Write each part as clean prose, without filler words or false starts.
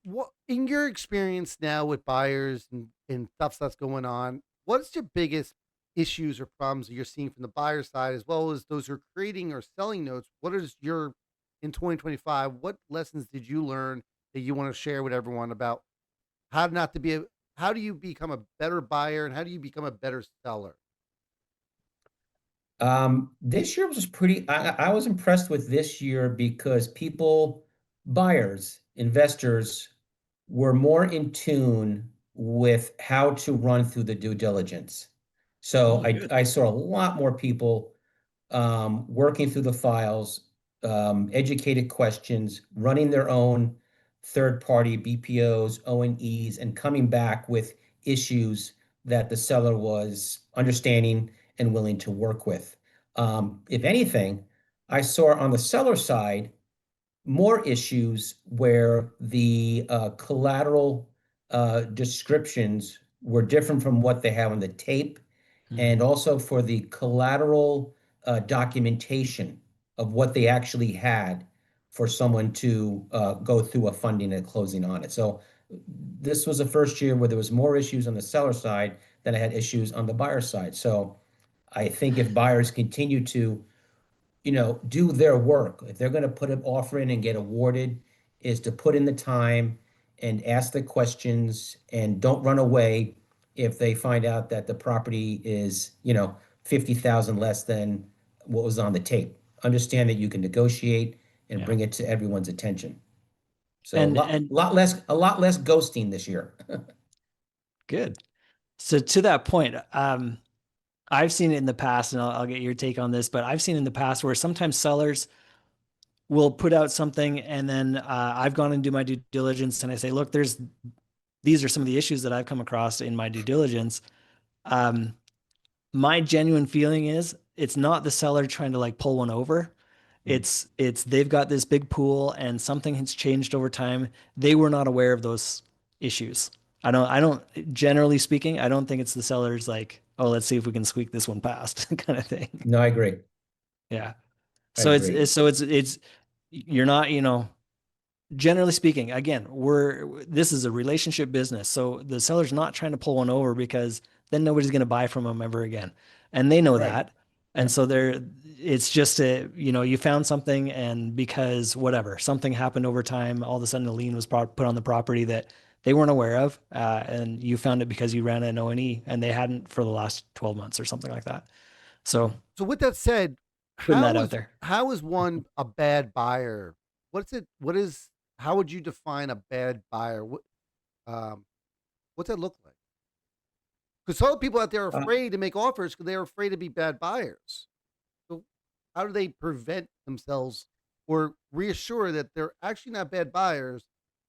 What in your experience now with buyers and stuff that's going on, what's your biggest issues or problems that you're seeing from the buyer side as well as those who are creating or selling notes? What is your in 2025, what lessons did you learn that you want to share with everyone about how not to be a how do you become a better buyer and how do you become a better seller? This year was pretty, I was impressed with this year because people, buyers, investors were more in tune with how to run through the due diligence. So Oh, good. I saw a lot more people working through the files, educated questions, running their own third-party BPOs, O&Es, and coming back with issues that the seller was understanding and willing to work with. If anything, I saw on the seller side more issues where the collateral descriptions were different from what they have on the tape, and Mhm. also for the collateral documentation of what they actually had for someone to go through a funding and closing on it. So this was the first year where there was more issues on the seller side than I had issues on the buyer side. So I think if buyers continue to do their work. If they're going to put an offer in and get awarded, is to put in the time and ask the questions and don't run away if they find out that the property is, 50,000 less than what was on the tape. Understand that you can negotiate and Yeah. bring it to everyone's attention. So And a lot less ghosting this year. good. So to that point, I've seen it in the past, and I'll get your take on this, but I've seen in the past where sometimes sellers will put out something, and then I've gone and do my due diligence, and I say, look, these are some of the issues that I've come across in my due diligence. Um, my genuine feeling is it's not the seller trying to like pull one over. It's they've got this big pool and something has changed over time. They were not aware of those issues. I don't generally speaking, I don't think it's the seller's like, oh, let's see if we can squeak this one past kind of thing. No, I agree. Yeah. I So agree. it's you're not, generally speaking, again, this is a relationship business. So the seller's not trying to pull one over because then nobody's going to buy from them ever again. And they know Right. that. And Yep. so it's just you found something and because whatever, something happened over time, all of a sudden a lien was put on the property that they weren't aware of. And you found it because you ran an O&E and they hadn't for the last 12 months or something like that. So So with that said, putting that out there. how is one a bad buyer? What is how would you define a bad buyer? Um what's that look like? Because some people out there are Uh, afraid to make offers because they're afraid to be bad buyers. So how do they prevent themselves or reassure that they're actually not bad buyers?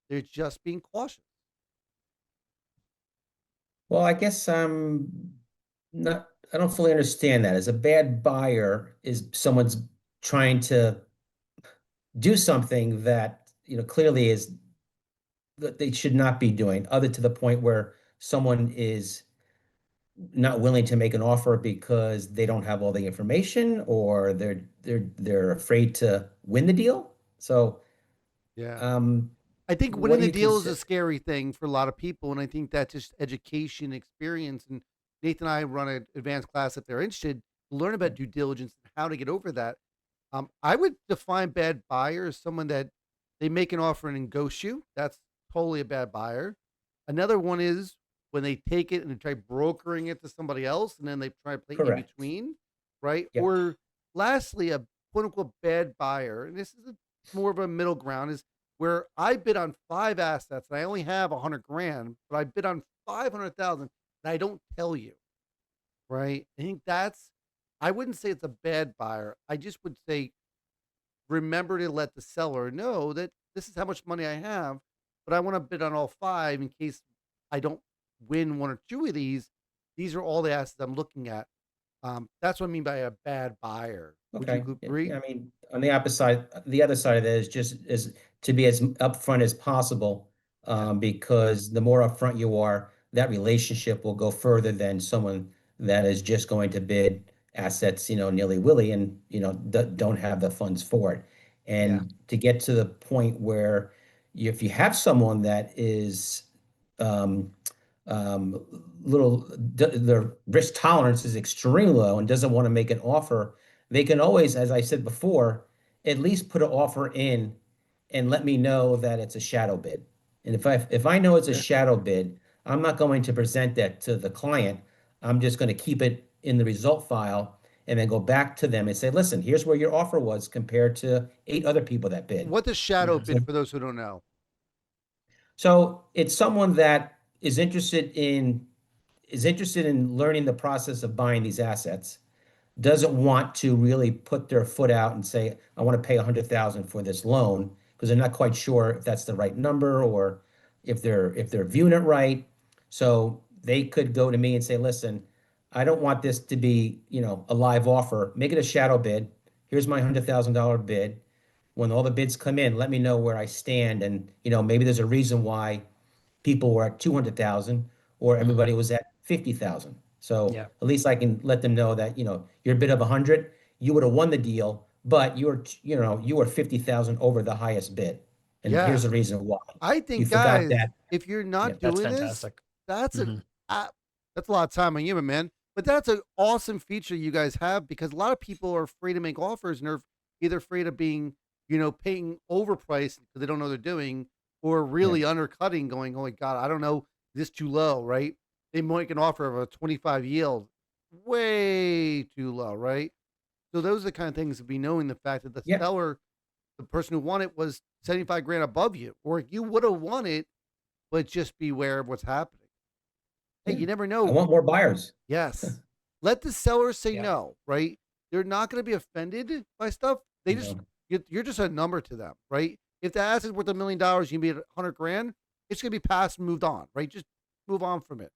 They're just being cautious. well, I guess I don't fully understand that. As a bad buyer, is someone's trying to do something that, clearly is that they should not be doing, other to the point where someone is not willing to make an offer because they don't have all the information or they're afraid to win the deal. So, Yeah. um, I think what winning do the you deal is a consider? scary thing for a lot of people, and I think that's just education, experience, and Nathan and I run an advanced class if they're interested to learn about due diligence and how to get over that. I would define bad buyer as someone that they make an offer and then ghost you. That's totally a bad buyer. Another one is when they take it and they try brokering it to somebody else, and then they try to play in Correct. between, right? Yep. Or lastly, a quote unquote bad buyer, and this is more of a middle ground, is where I bid on 5 assets and I only have 100 grand, but I bid on 500,000 and I don't tell you, right? I think that's I wouldn't say it's a bad buyer. I just would say remember to let the seller know that this is how much money I have, but I want to bid on all 5 in case I don't win 1 or 2 of these. These are all the assets I'm looking at. That's what I mean by a bad buyer. Would you Okay. agree? I mean, on the other side of that is just is to be as upfront as possible, Yeah. because the more upfront you are, that relationship will go further than someone that is just going to bid assets, nilly-willy and, don't have the funds for it. Yeah. And to get to the point where if you have someone that is um, um, their risk tolerance is extremely low and doesn't want to make an offer, they can always, as I said before, at least put an offer in and let me know that it's a shadow bid. And if I know it's a Yeah. shadow bid, I'm not going to present that to the client. I'm just going to keep it in the result file and then go back to them and say, listen, here's where your offer was compared to 8 other people that bid. What does shadow Mhm. bid for those who don't know? So it's someone that is interested in learning the process of buying these assets, doesn't want to really put their foot out and say, I want to pay 100,000 for this loan because they're not quite sure if that's the right number or if they're viewing it right. So they could go to me and say, listen, I don't want this to be, a live offer. Make it a shadow bid. Here's my $100,000 bid. When all the bids come in, let me know where I stand. And, maybe there's a reason why people were at 200,000 or everybody was at 50,000. So Yeah. at least I can let them know that, you're a bid of 100, you would have won the deal, but you were 50,000 over the highest bid. And Yeah. here's the reason why. I You think, forgot guys, that. if you're Yeah. not That's doing this, fantastic. that's a Mhm. that's a lot of time on you, man. But that's an awesome feature you guys have because a lot of people are afraid to make offers and they're either afraid of being, paying overpriced because they don't know what they're doing, or Yeah. really undercutting, going, "Oh my god, I don't know, this too low," right? They make an offer of a 25 yield, way too low, right? So those are the kind of things to be knowing the fact that the Yeah. seller, the person who won it, was 75 grand above you, or you would have won it, but just beware of what's happening. Hey, Yeah. you never I know. want more buyers. Yes. Let the seller say Yeah. no, right? They're not going to be offended by stuff. They You just, know, you're just a number to them, right? If the asset's worth $1 million, you can be at 100 grand, it's going to be passed and moved on, right? Just move on from it.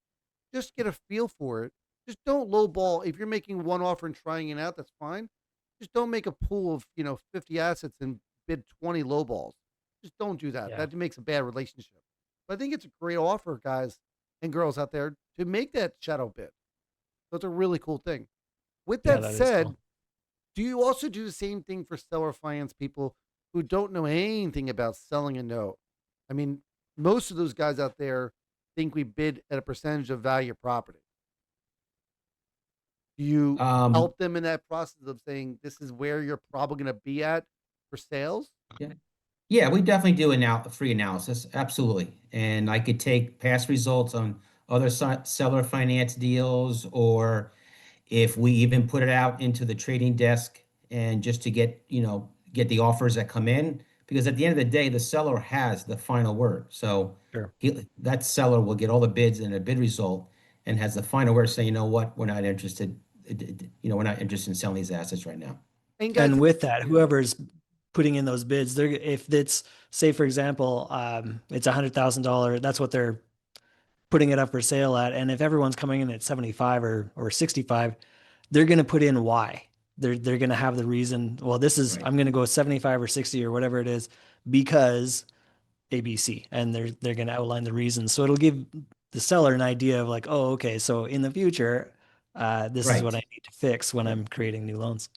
Just get a feel for it. Just don't lowball. If you're making one offer and trying it out, that's fine. Just don't make a pool of, 50 assets and bid 20 lowballs. Just don't do that. Yeah. That makes a bad relationship. But I think it's a great offer, guys and girls out there, to make that shadow bid. So it's a really cool thing. With Yeah, that that is said, cool. do you also do the same thing for seller finance people who don't know anything about selling a note? I mean, most of those guys out there think we bid at a percentage of value of property. Do you um, help them in that process of saying this is where you're probably going to be at for sales? yeah. Yeah, we definitely do a free analysis. Absolutely. And I could take past results on other seller finance deals, or if we even put it out into the trading desk and just to get the offers that come in, because at the end of the day, the seller has the final word. So Sure. that seller will get all the bids and a bid result and has the final word saying, you know what, we're not interested. We're not interested in selling these assets right now. And guys, And with that, yeah, whoever's putting in those bids, they're if it's say for example, it's $100,000, that's what they're putting it up for sale at. And if everyone's coming in at 75 or 65, they're going to put in why. They're going to have the reason. Well, this is Right. I'm going to go 75 or 60 or whatever it is because ABC, and they're going to outline the reasons. So it'll give the seller an idea of like, oh, okay, so in the future, this is what Right. I need to fix when Yeah. I'm creating new loans.